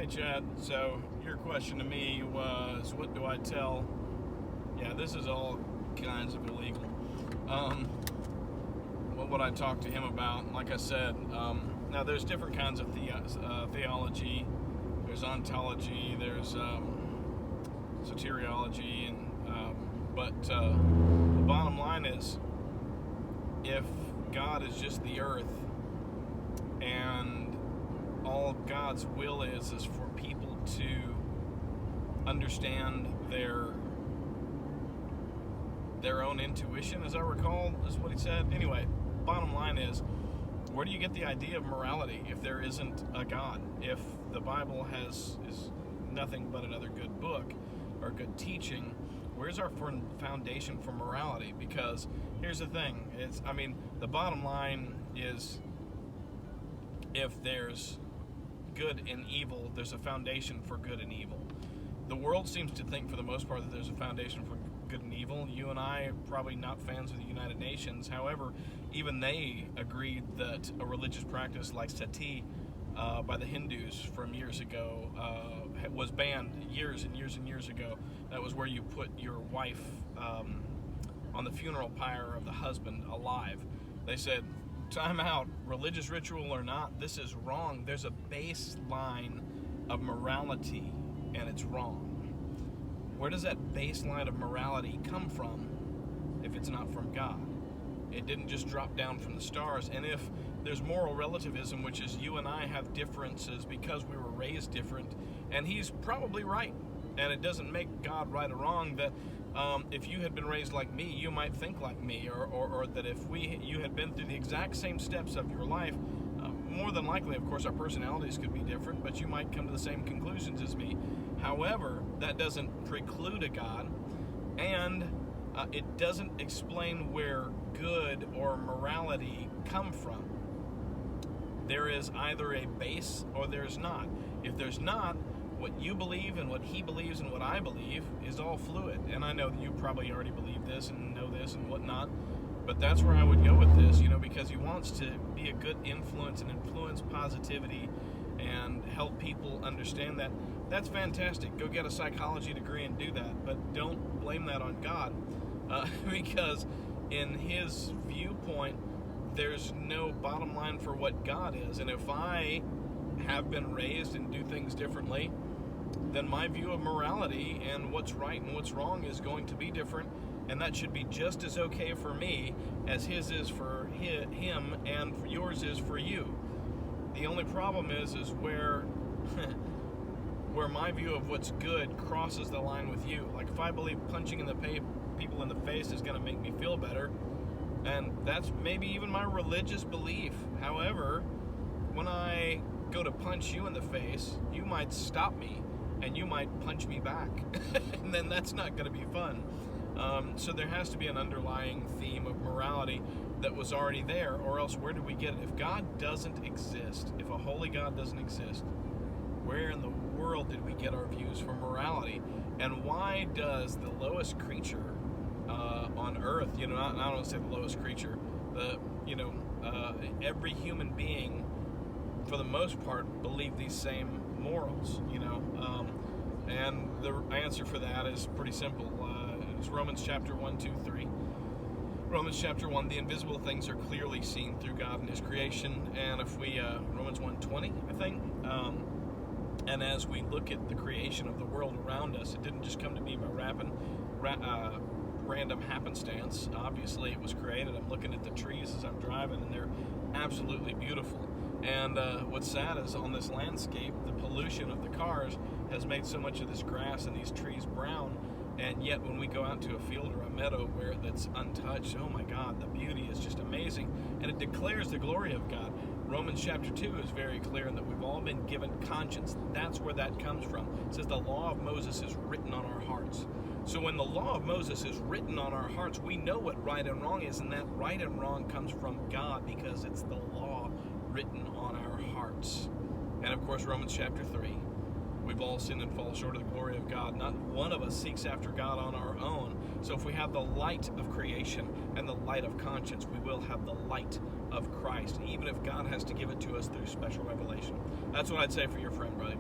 Hey Chad, so your question to me was, what do I tell? Yeah, this is all kinds of illegal. What would I talk to him about? Like I said, now there's different kinds of theology. There's ontology, there's soteriology, but the bottom line is, if God is just the earth, and all God's will is for people to understand their own intuition, as I recall, is what he said. Anyway, bottom line is, where do you get the idea of morality if there isn't a God? If the Bible is nothing but another good book or good teaching, where's our foundation for morality? Because here's the thing, the bottom line is, if there's good and evil, there's a foundation for good and evil. The world seems to think, for the most part, that there's a foundation for good and evil. You and I are probably not fans of the United Nations. However, even they agreed that a religious practice like sati by the Hindus from years ago was banned years and years and years ago. That was where you put your wife on the funeral pyre of the husband alive. They said, time out, religious ritual or not, this is wrong. There's a baseline of morality, and it's wrong. Where does that baseline of morality come from if it's not from God? It didn't just drop down from the stars. And if there's moral relativism, which is you and I have differences because we were raised different, and he's probably right, and it doesn't make God right or wrong, that if you had been raised like me, you might think like me, or that if you had been through the exact same steps of your life, more than likely, of course, our personalities could be different, but you might come to the same conclusions as me. However, that doesn't preclude a God, and it doesn't explain where good or morality come from. There is either a base or there's not. If there's not, what you believe and what he believes and what I believe is all fluid. And I know that you probably already believe this and know this and whatnot, but that's where I would go with this, because he wants to be a good influence and influence positivity and help people understand that. That's fantastic. Go get a psychology degree and do that, but don't blame that on God, because in his viewpoint, there's no bottom line for what God is. And if I have been raised and do things differently, then my view of morality and what's right and what's wrong is going to be different, and that should be just as okay for me as his is for him and yours is for you. The only problem is where where my view of what's good crosses the line with you. Like, if I believe punching in the people in the face is going to make me feel better, and that's maybe even my religious belief. However, when I go to punch you in the face, you might stop me and you might punch me back and then that's not going to be fun. So there has to be an underlying theme of morality that was already there, or else where did we get it? If God doesn't exist, if a holy God doesn't exist, where in the world did we get our views for morality? And why does the lowest creature on earth, I don't want to say the lowest creature, every human being, for the most part, believe these same morals, and the answer for that is pretty simple. It's Romans chapter 1, 2, 3. Romans chapter 1, the invisible things are clearly seen through God and his creation. And if we, Romans 1:20, I think, and as we look at the creation of the world around us, it didn't just come to be by random happenstance. Obviously, it was created. I'm looking at the trees as I'm driving, and they're absolutely beautiful. And what's sad is, on this landscape, the pollution of the cars has made so much of this grass and these trees brown. And yet, when we go out to a field or a meadow where that's untouched, oh my God, the beauty is just amazing. And it declares the glory of God. Romans chapter 2 is very clear in that we've all been given conscience. That's where that comes from. It says the law of Moses is written on our hearts. So when the law of Moses is written on our hearts, we know what right and wrong is, and that right and wrong comes from God because it's the law written on our hearts. And of course, Romans chapter 3. We've all sinned and fall short of the glory of God. Not one of us seeks after God on our own. So if we have the light of creation and the light of conscience, we will have the light of Christ, even if God has to give it to us through special revelation. That's what I'd say for your friend, brother.